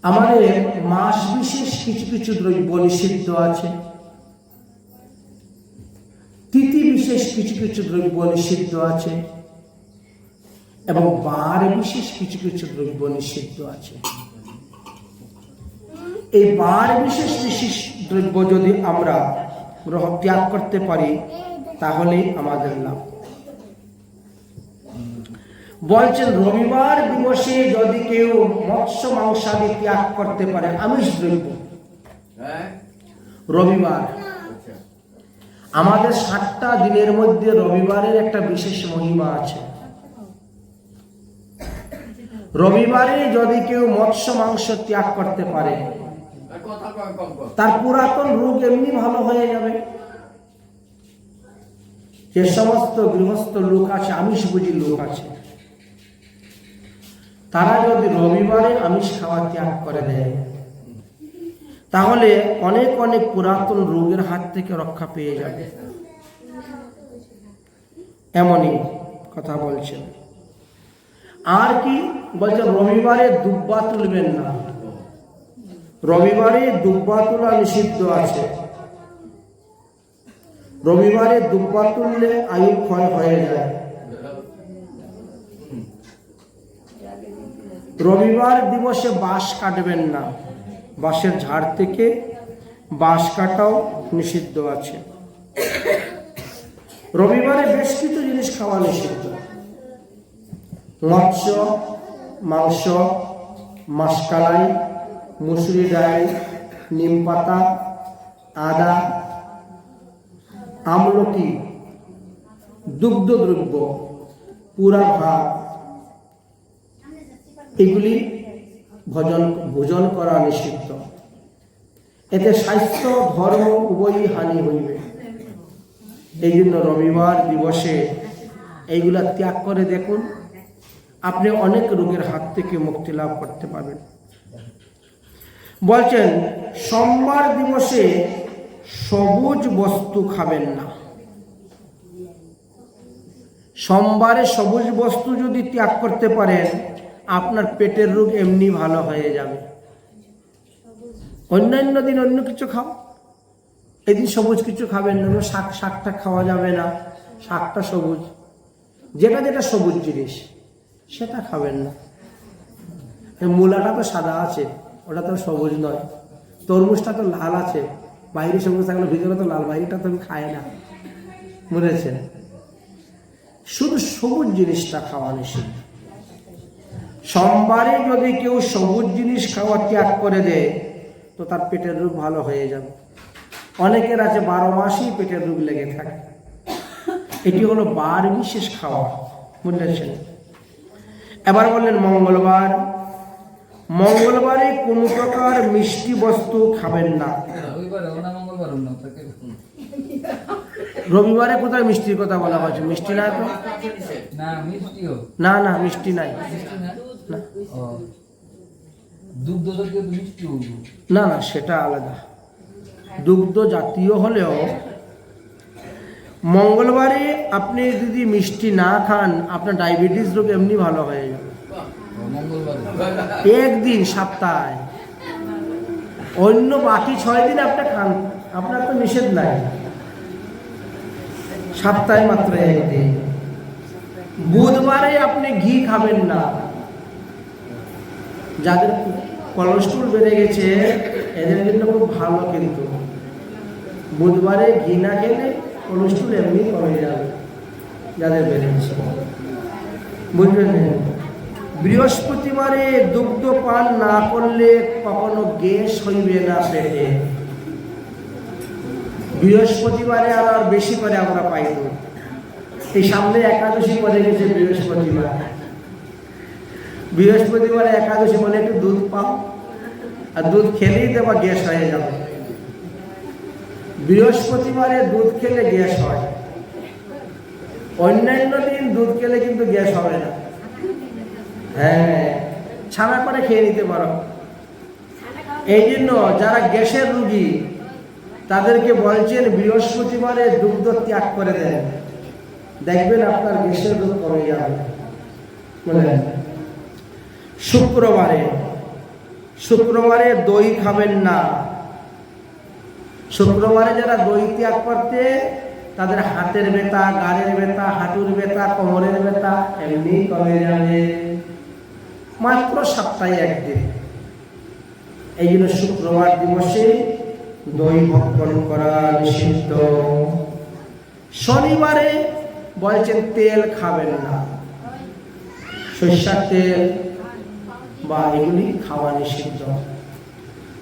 আমাদের মাস বিশেষ কিছু কিছু দ্রব্য নিষিদ্ধ আছে, তিথি বিশেষ কিছু কিছু দ্রব্য নিষিদ্ধ আছে, এবং বার বিশেষ কিছু কিছু দ্রব্য নিষিদ্ধ আছে। এই বার বিশেষ বিশেষ দ্রব্য যদি আমরা ত্যাগ করতে পারি তাহলে আমাদের লাভ। বলছেন রবিবার দিবসে যদি কেউ মৎস্য মাংসাদি ত্যাগ করতে পারে, আমিষ দ্রব্য, রবিবার আমাদের 7টা দিনের মধ্যে রবিবারের একটা বিশেষ মহিমা আছে। রবিবারে যদি কেউ মৎস্য মাংস ত্যাগ করতে পারে তার পুরাতন রোগ এমনি ভালো হয়ে যাবে। যে সমস্ত গৃহস্থ লোক আছে, আমিষভোজী লোক আছে, তারা যদি রবিবারে আমিষ খাওয়া ত্যাগ করে দেয় তাহলে অনেক অনেক পুরাতন রোগের হাত থেকে রক্ষা পেয়ে যাবে। এমনই কথা বলছেন। আর কি বলছেন, রবিবারে দুব্বা তুলবেন না। রবিবারে দুব্বা তোলা নিষিদ্ধ আছে। রবিবারে দুব্বা তুললে আয়ু ক্ষয় হয়ে যায়। রবিবার দিবসে বাঁশ কাটবেন না। বাঁশের ঝাড় থেকে বাঁশ কাটাও নিষিদ্ধ আছে। রবিবারে বেশ কিছু জিনিস খাওয়া নিষিদ্ধ। মৎস্য, মাংস, মাসকালাই, মুসুরি ডাল, নিম পাতা, আদা, আমলকি, দুগ্ধদ্রব্য, পুরা ভাত, এগুলি ভোজন করা নিষিদ্ধ। এতে স্বাস্থ্য ধর্ম উভয়ই হানি হইবে। এই জন্য রবিবার দিবসে এইগুলা ত্যাগ করে দেখুন, আপনি অনেক রোগের হাত থেকে মুক্তি লাভ করতে পারবেন। বলছেন সোমবার দিবসে সবুজ বস্তু খাবেন না। সোমবারে সবুজ বস্তু যদি ত্যাগ করতে পারেন আপনার পেটের রোগ এমনি ভালো হয়ে যাবে। অন্যান্য দিন অন্য কিছু খাও, এদিন সবুজ কিছু খাবেন না। শাকটা খাওয়া যাবে না, শাকটা সবুজ, যেটা যেটা সবুজ জিনিস সেটা খাবেন না। মূলাটা তো সাদা আছে, ওটা তো সবুজ নয়। তরমুজটা তো লাল আছে, বাইরে সবুজ থাকলে ভিতরে তো লাল, বাইরেটা তো খায় না, বুঝেছেন? শুধু সবুজ জিনিসটা খাওয়া নিষিদ্ধ। সোমবারে যদি কেউ সবুজ জিনিস খাওয়া ত্যাগ করে দেয় তো তার পেটের রোগ ভালো হয়ে যাবে। অনেকের আছে 12 মাসই পেটের রোগ লেগে থাকে। এটি হলো বার বিশেষ খাওয়া, বুঝলেন? এবার বললেন মঙ্গলবার। মঙ্গলবারে কোন প্রকার মিষ্টি বস্তু খাবেন না। রবিবারে কোথায় মিষ্টির কথা বলা হয়েছে? মিষ্টি না তো, না না মিষ্টি নাই। না না সেটা আলাদা, দুগ্ধ জাতীয় হলেও মঙ্গলবারে আপনি যদি মিষ্টি না খান আপনার ডায়াবেটিস রোগ এমনি ভালো হয়ে যাবে। একদিন সপ্তাহে, অন্য বাকি 6 দিন আপনি খান, আপনার তো নিষেধ নাই। সপ্তাহে মাত্র একদিন। বুধবারে আপনি ঘি খাবেন না। যাদের কোলেস্ট্রল বেড়ে গেছে এদের জন্য খুব ভালো, কিন্তু বুধবারে ঘি না খেলে কোলেস্ট্রল এমনি কমে যাবে যাদের বেড়ে গেছে, বুঝলেন? বৃহস্পতিবারে দুগ্ধ পান না করলে কখনো গ্যাস হইবে না পেটে। বৃহস্পতিবারে আর বেশি করে আমরা পাই না। এই সামনে একাদশী পড়ে গেছে বৃহস্পতিবার। বৃহস্পতিবারে একাদশী মানে একটু দুধ পাও, আর দুধ খেলেই তো আবার গ্যাস হয়ে যাবে। বৃহস্পতিবারে দুধ খেলে গ্যাস হয়, অন্যান্য দিন দুধ খেলে কিন্তু গ্যাস হবে না। হ্যাঁ, ছানা করে খেয়ে নিতে পারো। এই জন্য যারা গ্যাসের রোগী তাদেরকে বলছেন বৃহস্পতিবারে দুগ্ধ ত্যাগ করে দেন, দেখবেন আপনার গ্যাসের রোগ কমে যাবে। শুক্রবারে শুক্রবারে দই খাবেন না। শুক্রবারে যারা দই ত্যাগ করতে, তাদের হাতের ব্যথা, গাড়ের ব্যথা, হাঁটুর ব্যথা, কোমরের ব্যথা এমনি কমে যাবে। মাত্র সপ্তাহে একদিন। এই জন্য শুক্রবার দিবসে দই ভক্ষণ করা নিষিদ্ধ। শনিবারে বলছেন তেল খাবেন না, সরিষার তেল বা এগুলি খাওয়া নিষিদ্ধ।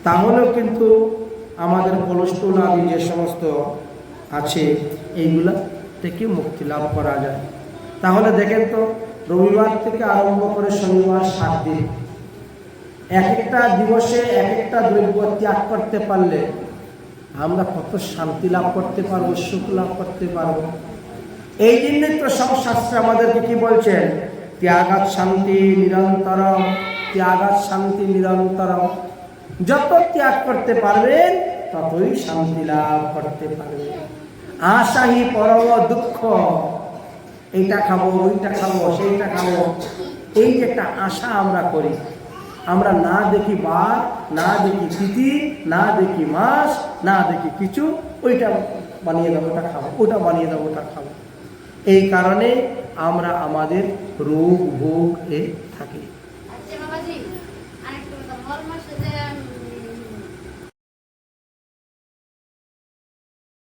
তাহলেও কিন্তু আমাদের কোলেস্ট্রল আদি যে সমস্ত আছে এইগুলা থেকে মুক্তি লাভ করা যায়। তাহলে দেখেন তো, রবিবার থেকে আরম্ভ করে শনিবার 7 দিন, এক একটা দিবসে এক একটা দ্রব্য ত্যাগ করতে পারলে আমরা কত শান্তি লাভ করতে পারবো, সুখ লাভ করতে পারবো। এই জন্যই তো সব শাস্ত্রে আমাদেরকে কি বলছেন? ত্যাগাৎ শান্তি নিরন্তরম, ত্যাগাৎ শান্তি নিরন্তরম। যত ত্যাগ করতে পারবেন ততই শান্তি লাভ করতে পারবেন। আশাহি পরম দুঃখ, এইটা খাবো, ওইটা খাবো, সেইটা খাবো, এই যে একটা আশা আমরা করি, আমরা না দেখি বার, না দেখি তিথি, না দেখি মাস, না দেখি কিছু, ওইটা বানিয়ে দেবো, ওটা খাবো, ওটা বানিয়ে দেবো, ওটা খাবো। এই কারণে আমরা আমাদের রোগ ভোগ এ থাকি। আচ্ছা বাবাজি, আরেকটা কথা, মল মাসে যে